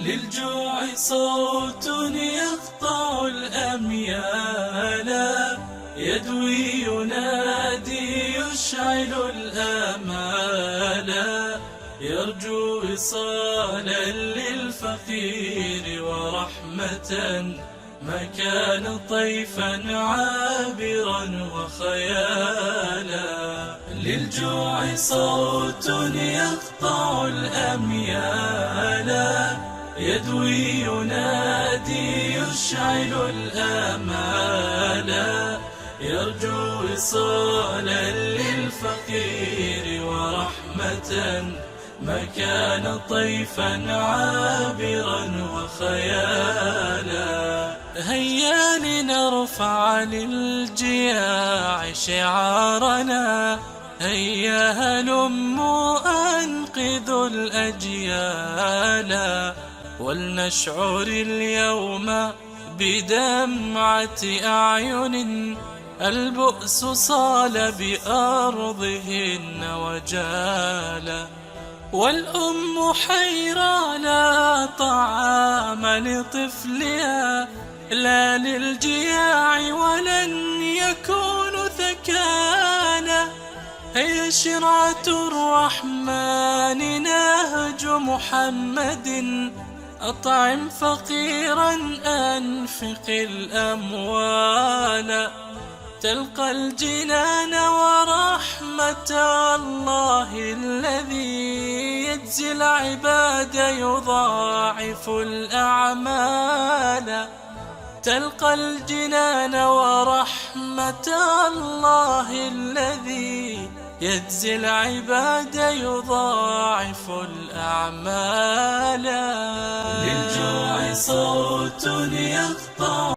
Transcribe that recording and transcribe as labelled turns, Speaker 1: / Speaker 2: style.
Speaker 1: للجوع صوت يقطع الأميال، يدوي ينادي يشعل الآمال، يرجو وصالا للفقير ورحمة ما كان طيفا عابرا وخيالا. للجوع صوت يقطع الأميال، يدوي ينادي يشعل الآمال، يرجو وصالا للفقير ورحمة ما كان طيفا عابرا وخيالا. هيا لنرفع للجياع شعارنا، هيا هلموا أنقذوا الأجيال، ولنشعر اليوم بدمعة أعين البؤس صال بأرضهن وجالا. والأم حيرى لا طعام لطفلها، لا للجياع ولن يكون ثكالا. هي شرعة الرحمن نهج محمد، أطعم فقيرا أنفق الأموال، تلقى الجنان ورحمة الله الذي يجزي العباد يضاعف الأعمال. تلقى الجنان ورحمة الله الذي يجزي العباد يضاعف الأعمال. للجوع صوت يقطع